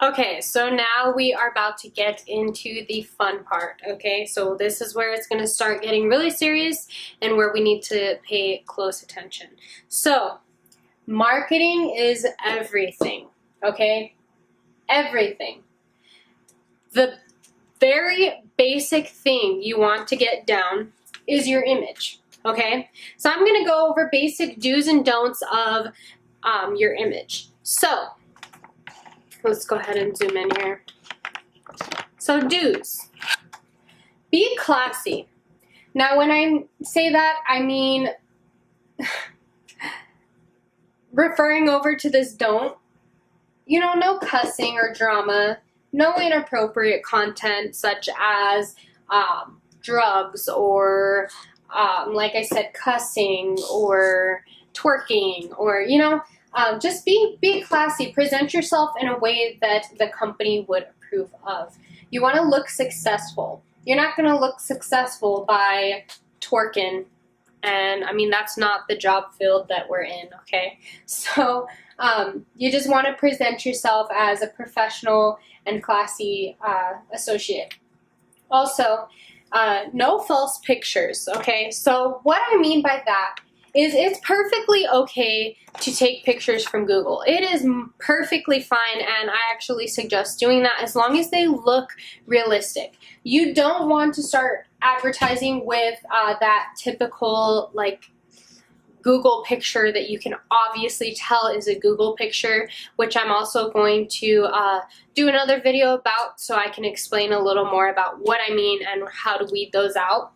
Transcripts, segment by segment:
Okay, so now we are about to get into the fun part, okay? So this is where it's going to start getting really serious and where we need to pay close attention. So, marketing is everything, okay? Everything. The very basic thing you want to get down is your image, okay? So I'm going to go over basic do's and don'ts of your image. So, let's go ahead and zoom in here. So do's. Be classy. Now when I say that, I mean referring over to this don't, you know, no cussing or drama, no inappropriate content such as drugs or like I said, cussing or twerking or, you know, just be classy. Present yourself in a way that the company would approve of. You want to look successful. You're not going to look successful by twerking. And I mean, that's not the job field that we're in, okay? So you just want to present yourself as a professional and classy associate. Also, no false pictures, okay? So what I mean by that is it's perfectly okay to take pictures from Google. It is perfectly fine, and I actually suggest doing that as long as they look realistic. You don't want to start advertising with that typical like Google picture that you can obviously tell is a Google picture, which I'm also going to do another video about so I can explain a little more about what I mean and how to weed those out.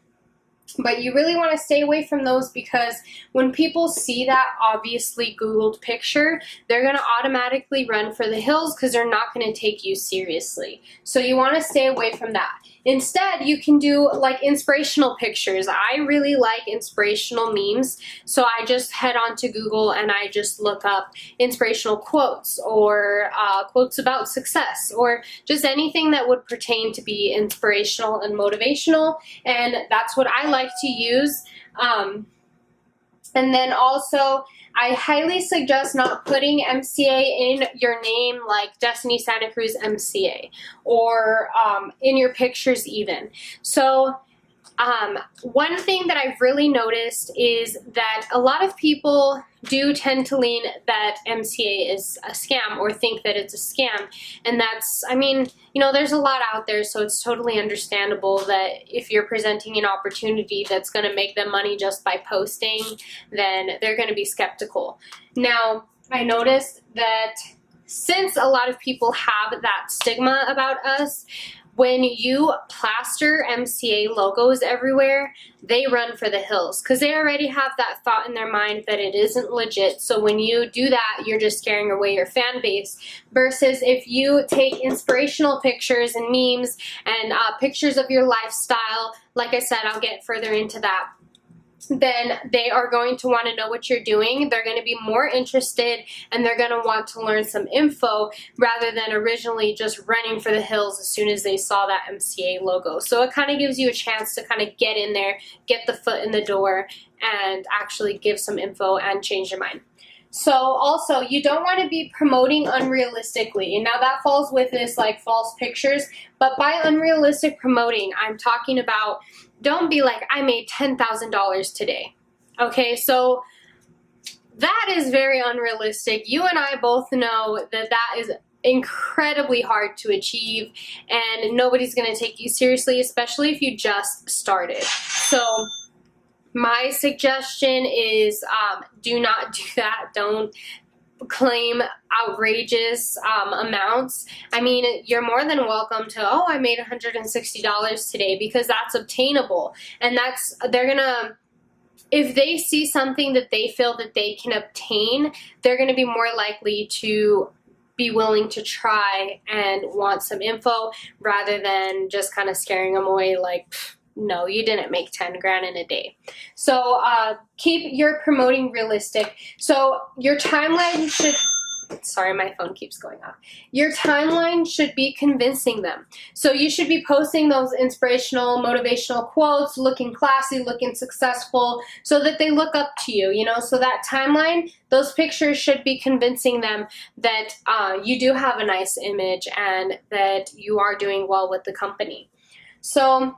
But you really want to stay away from those because when people see that obviously Googled picture, they're going to automatically run for the hills because they're not going to take you seriously. So you want to stay away from that. Instead, you can do like inspirational pictures. I really like inspirational memes, so I just head on to Google and I just look up inspirational quotes or quotes about success or just anything that would pertain to be inspirational and motivational, and that's what I like to use. And then also, I highly suggest not putting MCA in your name like Destiny Santa Cruz MCA or in your pictures even. So one thing that I've really noticed is that a lot of people do tend to lean that MCA is a scam or think that it's a scam. And that's, I mean, you know, there's a lot out there, so it's totally understandable that if you're presenting an opportunity that's going to make them money just by posting, then they're going to be skeptical. Now, I noticed that since a lot of people have that stigma about us, when you plaster MCA logos everywhere, they run for the hills because they already have that thought in their mind that it isn't legit. So when you do that, you're just scaring away your fan base. Versus if you take inspirational pictures and memes and pictures of your lifestyle, like I said, I'll get further into that, then they are going to want to know what you're doing. They're going to be more interested and they're going to want to learn some info rather than originally just running for the hills as soon as they saw that MCA logo. So it kind of gives you a chance to kind of get in there, get the foot in the door, and actually give some info and change your mind. So also, you don't want to be promoting unrealistically. And now that falls with this like false pictures, but by unrealistic promoting, I'm talking about don't be like, I made $10,000 today. Okay, so that is very unrealistic. You and I both know that that is incredibly hard to achieve and nobody's going to take you seriously, especially if you just started. So my suggestion is do not do that. Don't claim outrageous amounts. I mean, you're more than welcome to, oh, I made $160 today, because that's obtainable. And that's, they're gonna, if they see something that they feel that they can obtain, they're gonna be more likely to be willing to try and want some info rather than just kind of scaring them away like, no, you didn't make 10 grand in a day. So keep your promoting realistic. So your timeline should sorry, my phone keeps going off. Your timeline should be convincing them. So you should be posting those inspirational, motivational quotes, looking classy, looking successful, so that they look up to you, you know. So that timeline, those pictures should be convincing them that you do have a nice image and that you are doing well with the company. So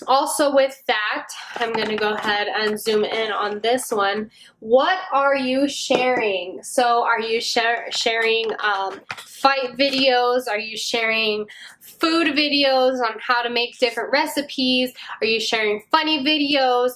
also with that, I'm going to go ahead and zoom in on this one. What are you sharing? So are you sharing fight videos? Are you sharing food videos on how to make different recipes? Are you sharing funny videos?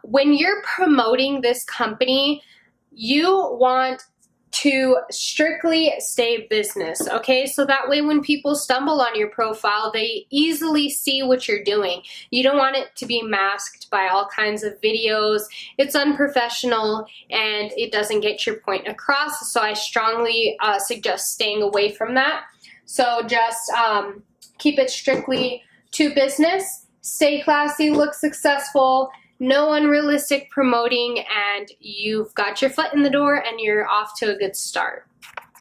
When you're promoting this company, you want to strictly stay business, okay? So that way when people stumble on your profile, they easily see what you're doing. You don't want it to be masked by all kinds of videos. It's unprofessional and it doesn't get your point across. So I strongly suggest staying away from that. So just keep it strictly to business, stay classy, look successful, no unrealistic promoting, and you've got your foot in the door and you're off to a good start.